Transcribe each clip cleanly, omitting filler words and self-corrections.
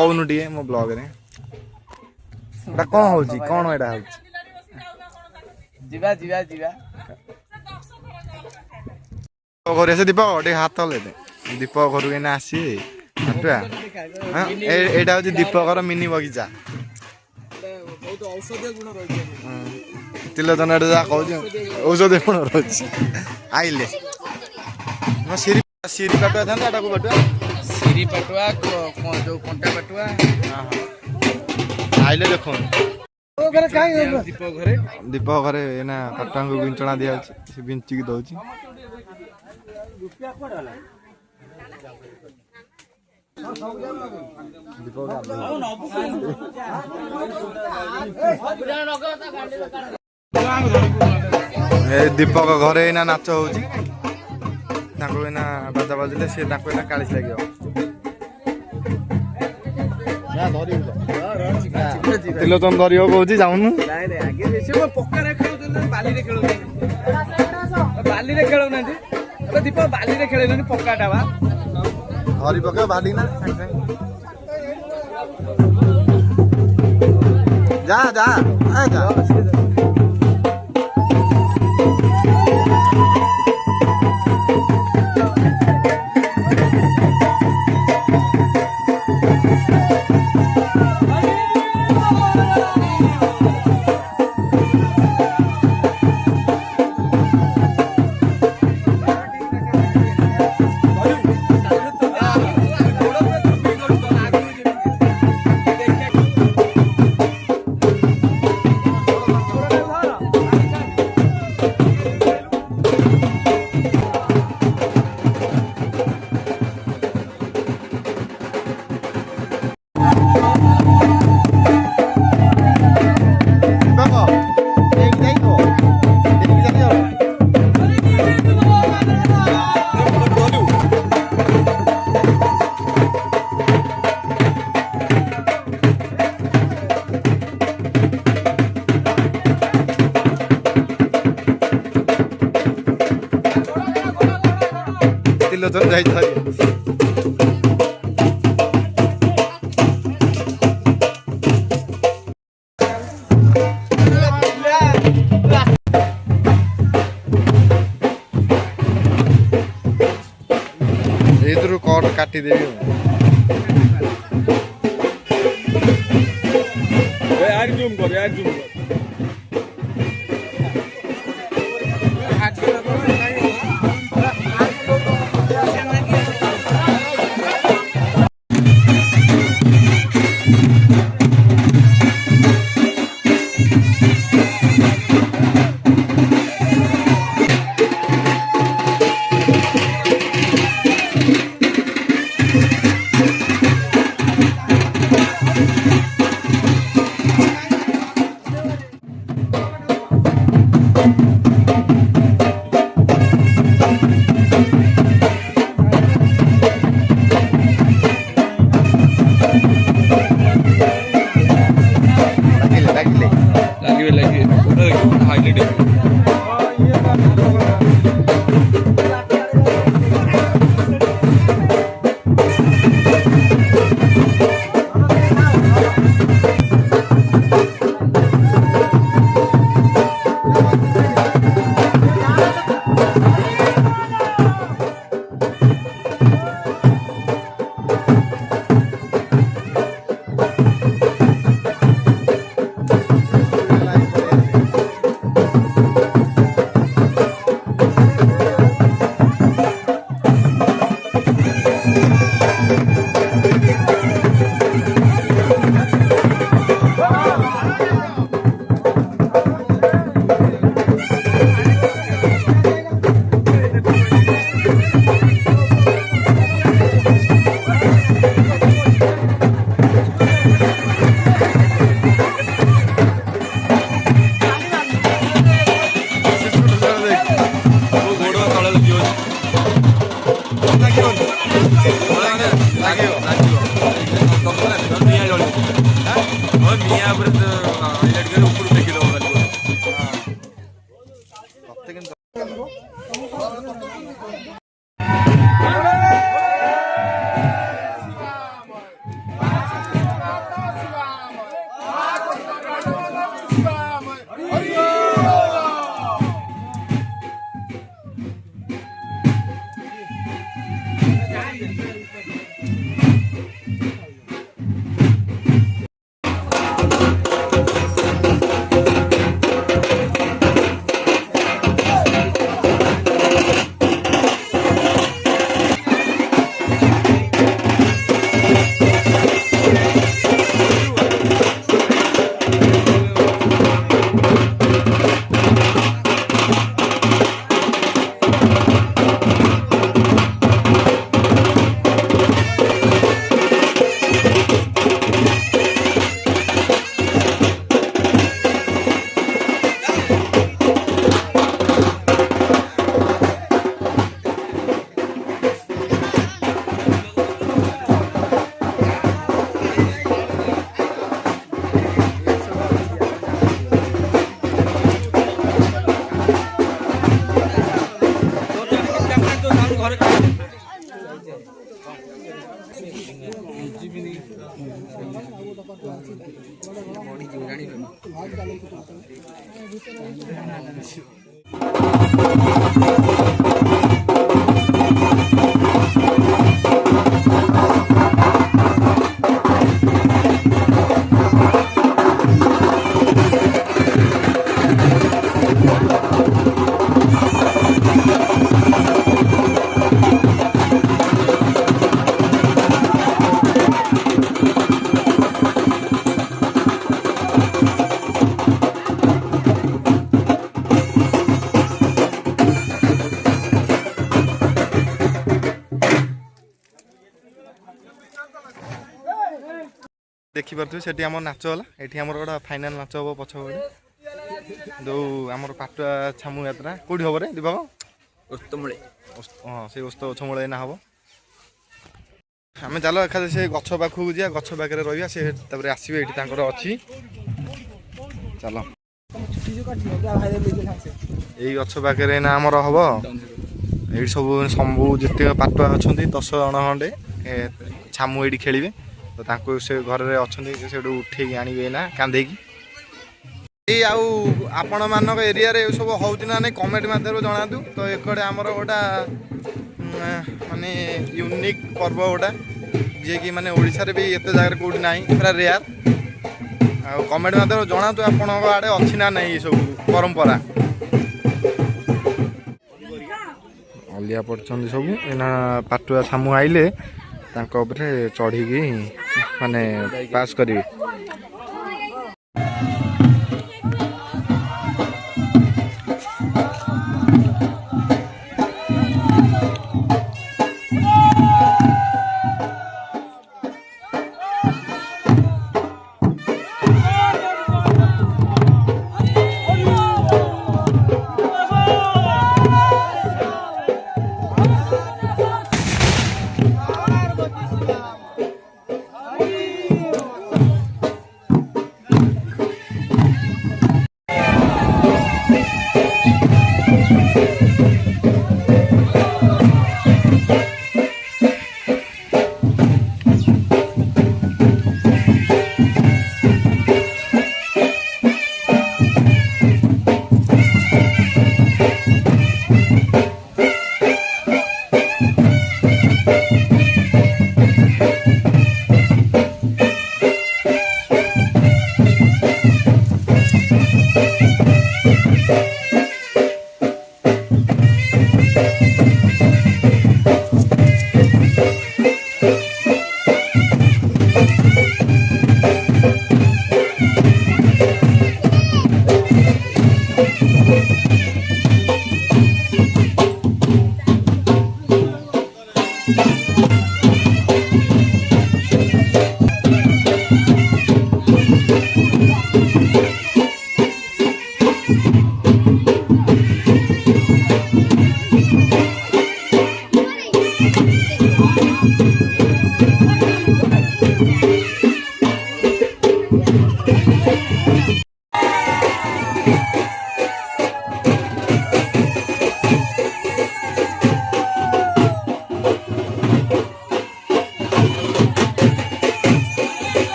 कहूनु टे मो ब्लॉग रे कौन हो कौन एटा हो जीवा जीवा जीवा घर से दीपक टे हाथ ले दीपक घर के आसी हटुआ एटा हो दीपकर मिनी बगीचा बहुत औषधीय गुण रही तिलोचन जहाँ कह औषधीय गुण रही आइले सिरी सिरी पटुआ था एटा को पटुआ सिरी पटुआ जो कंटा पटुआ आइले देखो दीपक घरे एना कटा को बिंचना दिया से बिंचिक दउची दीपक घरे एना नाच होची ताको एना बाजा बाजिले से ताको एना कालिस लागियो या धरि तिलोचन धरियो कहूची जाउनु नाइ नाइ आगे से वो पक्का रे खेलु बाली रे खेलु बाली रे खेलु नांती अबे दीपक बाली रे खेलेनी पक्काटा बा धरी पके बाली ना जा जा आ जा तिलोचन जाई धरि इधर कट काटी देबी यार जूम कर देखिपे से आम नाच है ये आम गोटे फाइनाल नाच हम पछ जो आम पाटुआ छामू यात्रा कौटी हम रे दीपक उत्तमूले हाँ से उत्सव छमूल एना हम आम चल एखाद से गछ पाखक जा गछ पाखे रहा सी आसवे ये अच्छी चल यही गछ पाखे ना आमर हम ये सब सब जिते पाटुआ अच्छा 10 जन खंडे छामू ये खेलें तो से घर में अच्छा से उठे आने ना कांधे आपण मान एरिया रे सब होना नहीं कमेंट मध्यम जनातु तो एकड़े आमर गोटा माने यूनिक पर्व गोटा जी कि माने ओडिशा रे भी एते जगह कौटी ना पूरा रेयर कमेंट मध्यम जनातु आपण आड़े अच्छी ना नहीं सब परंपरा अलिया पड़छन सब एना पाटुआ छामू आइले चढ़ी माने पास करेंगे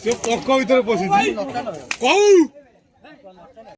ସେ ପୋକ ଭିତରେ ପଶିଛି କଉ